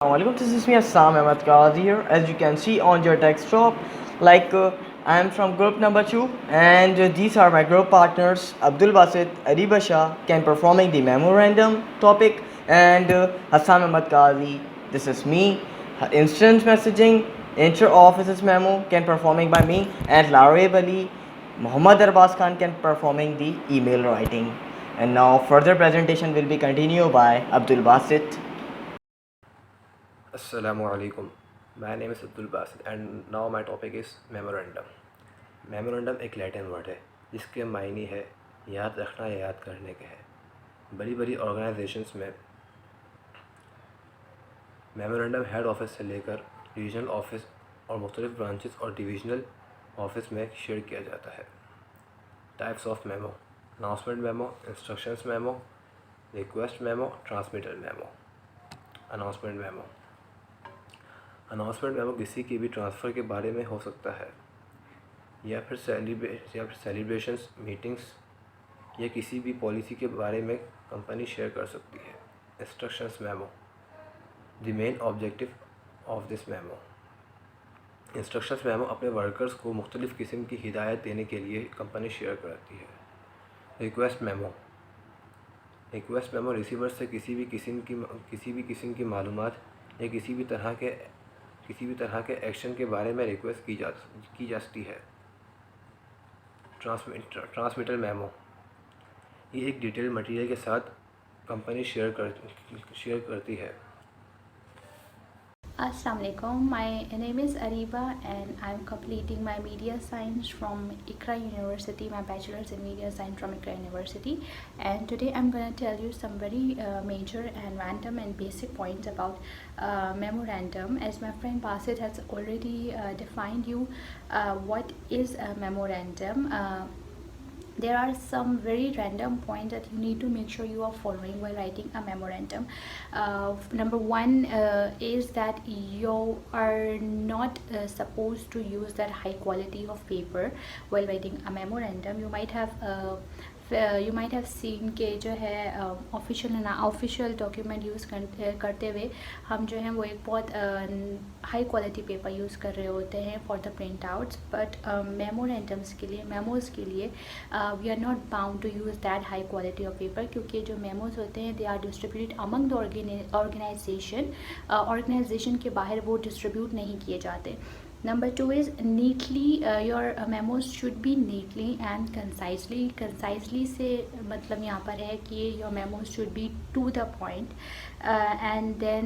Assalamualaikum, this is me Assam Ahmad Qazi here. As you can see on your desktop, I am from group number 2 and these are my group partners Abdul Basit, Ariba Shah can performing the memorandum topic and Assam Ahmad Qazi. This is me. Instant messaging, inter-offices memo can performing by me and Lareb Ali, Muhammad Arbaz Khan can performing the email writing. And now further presentation will be continued by Abdul Basit. Assalamu alaikum. My name is Abdul Basit and now my topic is memorandum. Memorandum एक Latin word है जिसके मायने है याद रखना या याद करने के है। बड़ी बड़ी ऑर्गेनाइजेशंस में मेमोरेंडम हेड ऑफिस से लेकर रीजनल ऑफिस और मुख्तलिफ ब्रांचेस और डिविजनल ऑफिस में शेयर किया जाता है। Types of memo: announcement memo, instructions memo, request memo, transmitter memo. Announcement memo किसी की भी ट्रांसफ़र के बारे में हो सकता है या फिर सेलिब्रेशंस, मीटिंग्स या किसी भी पॉलिसी के बारे में कंपनी शेयर कर सकती है। Instructions memo: the main objective of this memo. Instructions memo अपने वर्कर्स को मुख्तलिफ़ किस्म की हिदायत देने के लिए कंपनी शेयर करती है। रिक्वेस्ट मेमो रिसीवर से किसी भी किस्म की मालूमात या किसी भी तरह के एक्शन के बारे में रिक्वेस्ट की जाती है। ट्रांसमिटर मेमो ये एक डिटेल मटेरियल के साथ कंपनी शेयर करती है। Assalamualaikum. My name is Ariba and I'm completing my media science from Ikra University, my bachelor's in media science from Ikra University. And today I'm going to tell you some very major and random and basic points about memorandum. As my friend Basit has already defined you what is a memorandum. There are some very random points that you need to make sure you are following while writing a memorandum. Number one is that you are not supposed to use that high quality of paper while writing a memorandum. You might have seen कि जो है official document use करते हुए हम जो है वो एक बहुत हाई क्वालिटी पेपर यूज़ कर रहे होते हैं for the printouts. But memorandums के लिए, मेमोज़ के लिए we are not bound to use that high quality of paper, क्योंकि जो मेमोज़ होते हैं they are distributed among the organization के बाहर वो डिस्ट्रीब्यूट नहीं किए जाते। Number two is neatly, your memos should be neatly and concisely से मतलब यहाँ पर है कि your memos should be to the point and then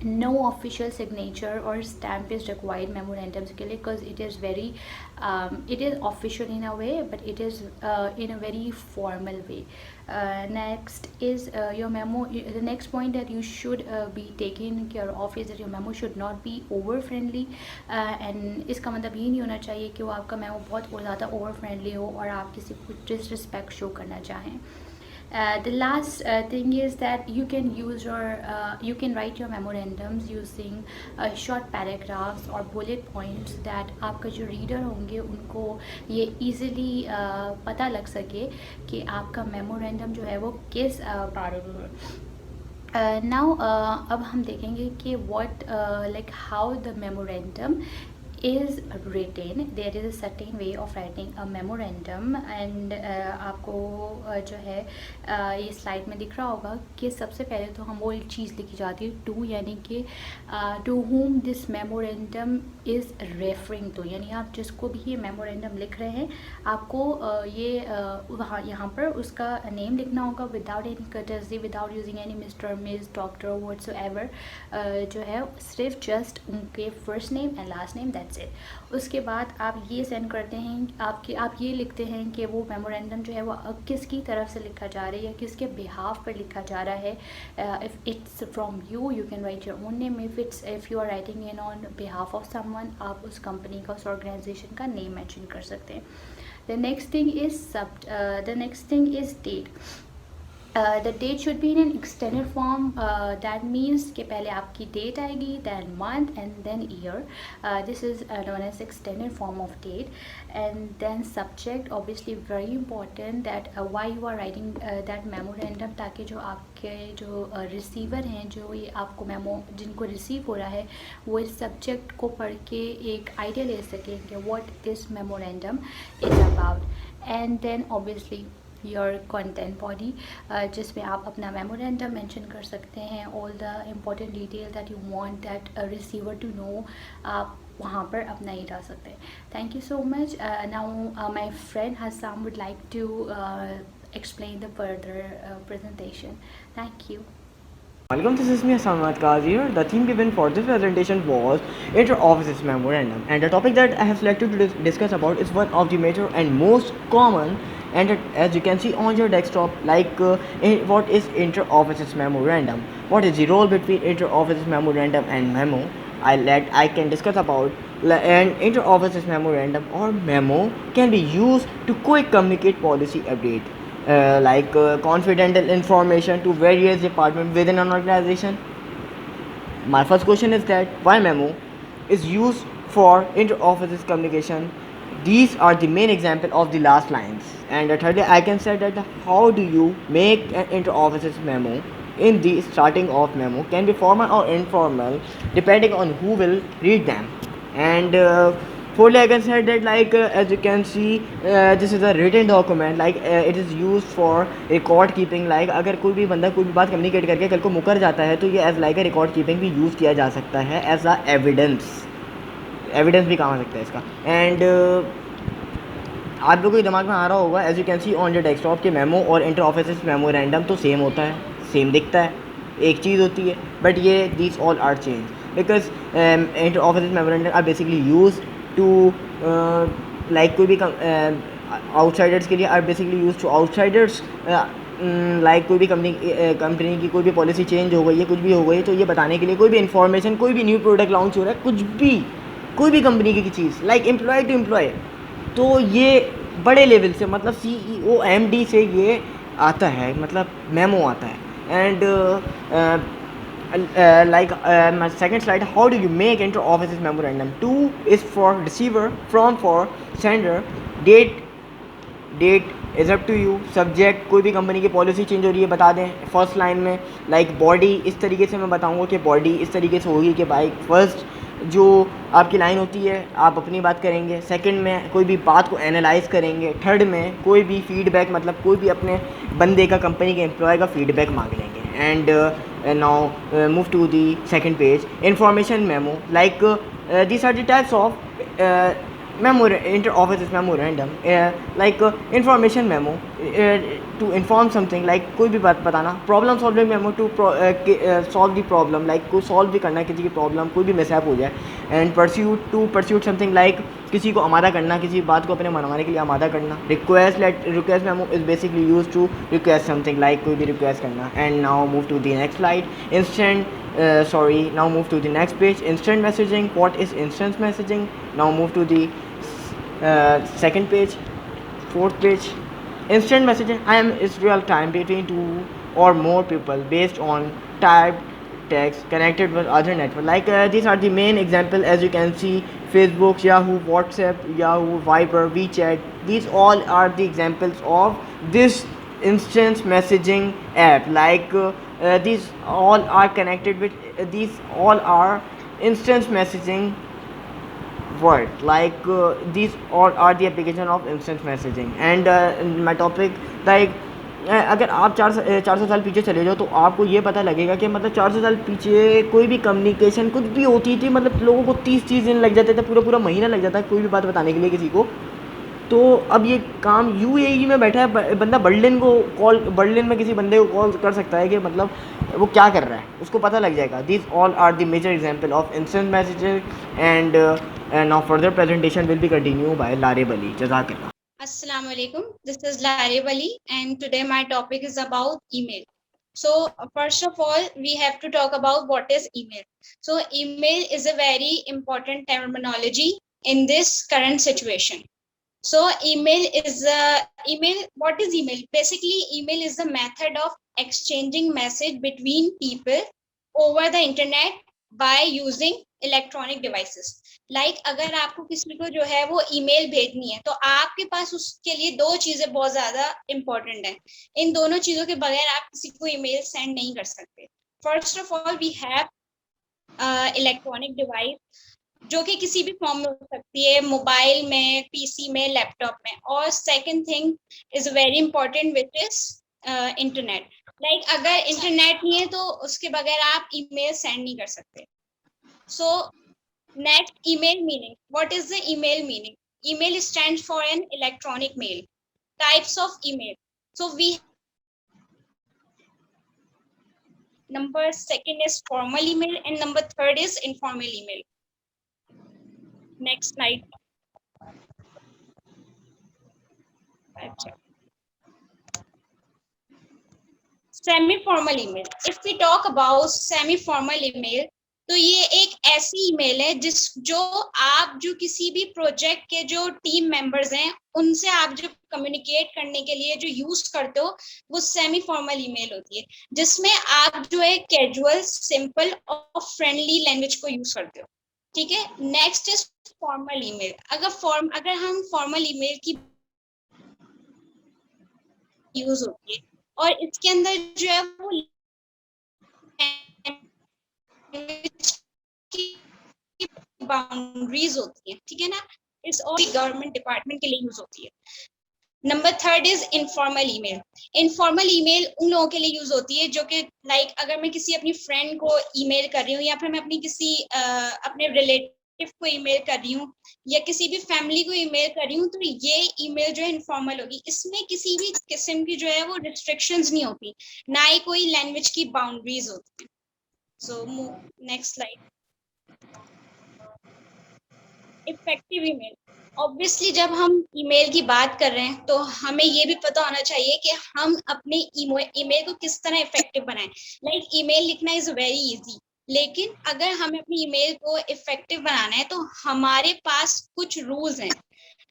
no official signature or stamp is required memorandums के लिए, because it is very it is official in a way but it is in a very formal way. Next is your memo. The next point that you should be taking care of is that your memo should not be over friendly and इसका मतलब ये नहीं होना चाहिए कि वो आपका memo बहुत ज़्यादा ओवर फ्रेंडली हो और आप किसी को डिसरिस्पेक्ट शो करना चाहें। The last thing is that you can write your memorandums using short paragraphs or bullet points that आपका जो रीडर होंगे उनको ये easily पता लग सके कि आपका memorandum जो है वो किस बारे में है। Now अब हम देखेंगे कि how the memorandum is written. There is a certain way of writing a memorandum and आपको जो है ये स्लाइड में दिख रहा होगा कि सबसे पहले तो हम वो एक चीज़ लिखी जाती है टू, यानी कि to whom this memorandum is referring to, यानी आप जिसको भी ये मेमोरेंडम लिख रहे हैं आपको ये वहाँ यहाँ पर उसका नेम लिखना होगा without any courtesy, without using any mister, miss, doctor, whatsoever, जो है सिर्फ जस्ट उनके first name and last name, that's it. उसके बाद आप ये सेंड करते हैं, आप ये लिखते हैं कि वो मेमोरेंडम जो है वो किसकी तरफ से लिखा जा रहा है या किसके बिहाफ पर लिखा जा रहा है। If it's from you can write your own name, if you are writing in on behalf of someone आप उस कंपनी का, उस ऑर्गेनाइजेशन का नेम मेंशन कर सकते हैं। The next thing is date. The date should be in an extended form. That means कि पहले आपकी date आएगी, then month and then year. This is known as extended form of date. And then subject, obviously very important, that why you are writing that memorandum, ताकि जो आपके जो receiver हैं, जो ये आपको memo जिनको receive हो रहा है, वो इस subject को पढ़ के एक idea ले सकें कि what this memorandum is about. And then obviously your content body, जिसमें आप अपना मेमोरेंडम मेंशन कर सकते हैं, all the important detail that you want that receiver to know, आप वहाँ पर अपना ही डाल सकते हैं. Thank you so much. Now my friend Hassam would like to explain the further presentation. Thank you. Welcome, this is me Hassan Ahmad Qazi here. The theme given for this presentation was Inter-Offices Memorandum, and the topic that I have selected to discuss about is one of the major and most common, and as you can see on your desktop, like what is Inter-Offices Memorandum, what is the role between Inter-Offices Memorandum and memo. I can discuss about an Inter-Offices Memorandum or memo can be used to quick communicate policy update. Confidential information to various departments within an organization. My first question is that why memo is used for inter-offices communication. These are the main example of the last lines. And thirdly, I can say that how do you make an inter-offices memo. In the starting of memo can be formal or informal depending on who will read them. And fourthly, I can say that as you can see, this is a written document, it is used for record keeping. Like अगर कोई भी बंदा कोई भी बात communicate करके कल को मुकर जाता है तो ये as like a record keeping भी use किया जा सकता है as a evidence भी काम आ सकता है इसका. And आप लोगों के दिमाग में आ रहा होगा as you can see on your desktop के मेमो और इंटर ऑफिस मेमोरेंडम तो सेम होता है, सेम दिखता है, एक चीज़ होती है, बट ये these all are changed because inter office memorandum are basically use to कोई भी आउटसाइडर्स के लिए are basically use to outsiders. कोई भी कंपनी की कोई भी पॉलिसी चेंज हो गई है, कुछ भी हो गई, तो ये बताने के लिए कोई भी इन्फॉर्मेशन, कोई भी न्यू प्रोडक्ट लॉन्च हो रहा है, कुछ भी कोई भी कंपनी की चीज़ एम्प्लॉय टू एम्प्लॉय, तो ये बड़े लेवल से मतलब CEO MD से ये आता है, मतलब मेमो आता है. And my second slide, how do you make inter-offices memorandum? 2 is for receiver, from for sender, date is up to you, subject कोई भी कंपनी की पॉलिसी चेंज हो रही है बता दें फर्स्ट लाइन में. बॉडी इस तरीके से मैं बताऊंगा कि बॉडी इस तरीके से होगी कि फर्स्ट जो आपकी लाइन होती है आप अपनी बात करेंगे, सेकंड में कोई भी बात को एनालाइज करेंगे, थर्ड में कोई भी फीडबैक मतलब कोई भी अपने बंदे का, कंपनी के एम्प्लॉय का फीडबैक मांग लेंगे. And now move to the second page, information memo. these are the types of inter-offices memorandum. Information memo to inform something, कोई भी बात बताना. Problem solving memo to solve the problem, कोई solve भी करना है किसी की प्रॉब्लम, कोई भी मिसहैप हो जाए. एंड परस्यूट समथिंग, किसी को आमादा करना, किसी बात को अपने मनवाने के लिए आमादा करना. Request memo is basically use to request something, कोई भी रिक्वेस्ट करना. And now move to the next slide. Now move to the next page, instant messaging. What is instant messaging? Now move to the second page, fourth page. Instant messaging is real time between two or more people based on typed text connected with other network. These are the main example, as you can see, Facebook, Yahoo, WhatsApp, Yahoo, Viber, WeChat. These all are the examples of this instant messaging app. These all are connected with these all are instant messaging word. These all are the application of instant messaging. And my topic, अगर आप 400 साल पीछे चले जाओ तो आपको ये पता लगेगा कि मतलब 400 साल पीछे कोई भी कम्युनिकेशन कुछ भी होती थी, मतलब लोगों को 30 दिन लग जाते थे, पूरा महीना लग जाता है कोई भी बात बताने के लिए किसी को. तो अब ये काम UAE में बैठा है बंदा, बर्लिन में किसी बंदे को कॉल कर सकता है कि मतलब वो क्या कर रहा है, उसको पता लग जाएगा. This all are the major example of instant messaging. And now further presentation will be continue by Lareeb Ali. जज़ाकल्लाह. Assalamu alaikum. This is Lareeb Ali, and today my topic is about email. So first of all, we have to talk about what is email. So email is a very important terminology in this current situation. So email. What is email? Basically, email is the method of exchanging message between people over the internet by using electronic devices. Like अगर आपको किसी को जो है वो email भेजनी है तो आपके पास उसके लिए दो चीजें बहुत ज्यादा इंपॉर्टेंट हैं. इन दोनों चीजों के बगैर आप किसी को ईमेल सेंड नहीं कर सकते. First of all we have electronic device जो कि किसी भी फॉर्म में हो सकती है, मोबाइल में, पीसी में, लैपटॉप में. और second thing is very important which is internet. Like अगर इंटरनेट नहीं है तो उसके बगैर आप ईमेल सेंड नहीं कर सकते. So next, email meaning. What is the email meaning? Email stands for an electronic mail. Types of email. So we number second is formal email and number third is informal email. Next slide. Semi-formal email. If we talk about semi-formal email, तो ये एक ऐसी email है जो किसी भी project के जो टीम मेंबर्स हैं उनसे आप जो कम्युनिकेट करने के लिए जो यूज करते हो वो सेमी फॉर्मल ईमेल होती है, जिसमें आप जो है कैजुअल, सिंपल और फ्रेंडली लैंग्वेज को यूज करते हो. ठीक है. Next is formal email. अगर हम फॉर्मल ईमेल की यूज होती है और इसके अंदर जो है वो बाउंड्रीज होती है. ठीक है ना. इस और गवर्नमेंट डिपार्टमेंट के लिए यूज होती है. Number third is informal email. Informal email उन लोगों के लिए यूज होती है जो कि लाइक अगर मैं किसी अपनी फ्रेंड को ईमेल कर रही हूँ या फिर मैं अपनी किसी अपने रिलेटिव को ईमेल कर रही हूँ या किसी भी फैमिली को ईमेल कर रही हूँ, तो ये ईमेल जो है इनफॉर्मल होगी. इसमें किसी भी किस्म की जो है वो रिस्ट्रिक्शंस नहीं होती, ना ही कोई लैंग्वेज की बाउंड्रीज होती है. So next slide. Effective email. Obviously जब हम ईमेल की बात कर रहे हैं तो हमें ये भी पता होना चाहिए कि हम अपने ईमेल को किस तरह इफेक्टिव बनाएं. लाइक ईमेल लिखना इज वेरी इजी, लेकिन अगर हमें अपनी ईमेल को इफेक्टिव बनाना है तो हमारे पास कुछ रूल्स हैं,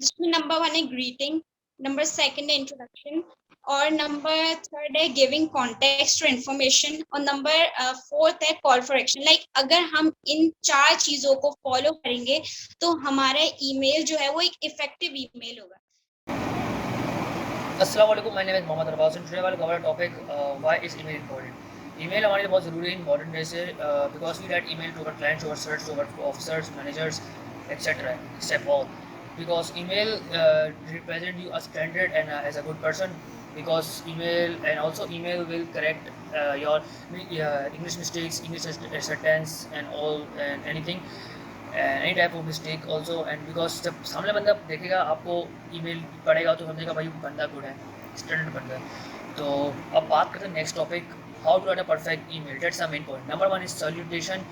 जिसमें नंबर 1 है ग्रीटिंग, नंबर 2 है इंट्रोडक्शन, और नंबर 3 है गिविंग कॉन्टेक्स्ट और इन्फॉर्मेशन, और नंबर 4 है कॉल फॉर एक्शन. लाइक अगर हम इन 4 चीजों को फॉलो करेंगे तो हमारा ईमेल जो है वो एक इफेक्टिव ईमेल होगा. अस्सलाम वालेकुम, my name is Mohammed Arbaz and today I will cover topic why is email important. Email हमारे लिए बहुत ज़रूरी है, इंपॉर्टेंट है because we write email to our clients, to our search, to our officers, managers etcetera except all, because email represent you as standard and as a good person, because email and also email will correct your English mistakes, English sentence and all and anything, any type of mistake also. And because जब सामने बंदा देखेगा आपको email पढ़ेगा तो समझेगा भाई बंदा गुड है, स्टैंडर्ड बंदा है. तो अब बात करते हैं next topic, how to write a perfect email. That's the main point. Number 1 is salutation.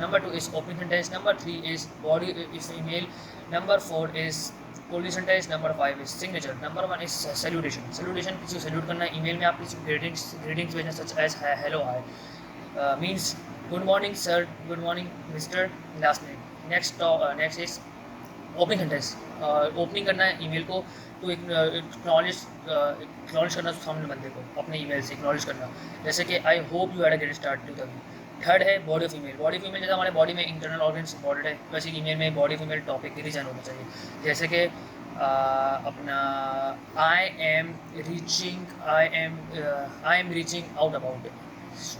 Number 2 is opening sentence. Number 3 is body is email. Number 4 is closing sentence. Number 5 is signature. Number 1 is salutation. किसी को salute करना है. Email में आप किसी को greetings भेजना, such as hello, hi, means good morning sir, good morning Mr, last name. Next is opening sentence. Opening करना है ईमेल को तो एक्नॉलेज करना सामने बंदे को अपने ईमेल से एक्नॉलेज करना, जैसे कि I hope you had a great start to the week. Third है body of email. Body of email जैसे हमारे बॉडी में इंटरनल ऑर्गन्स इंपॉर्टेंट है, वैसे ईमेल में body of email topic reason होना चाहिए, जैसे कि अपना I am reaching out about it,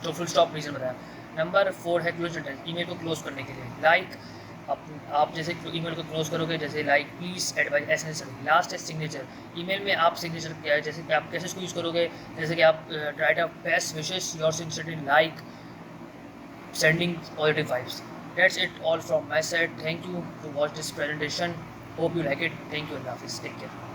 तो फुल स्टॉप रीजन बताया. नंबर 4 है क्लोज सेंटेंस, ईमेल को क्लोज करने के लिए. लाइक आप जैसे ईमेल को क्लोज करोगे, जैसे लाइक प्लीज़ एडवाइस ऐसे. लास्ट है सिग्नेचर. ईमेल में आप सिग्नेचर क्या है, जैसे कि आप कैसे इसको यूज़ करोगे, जैसे कि आप right a best wishes your sincerely, like sending positive vibes. That's it all from my side. Thank you to watch this presentation. Hope you like it. Thank you. Allah Hafiz. Take care.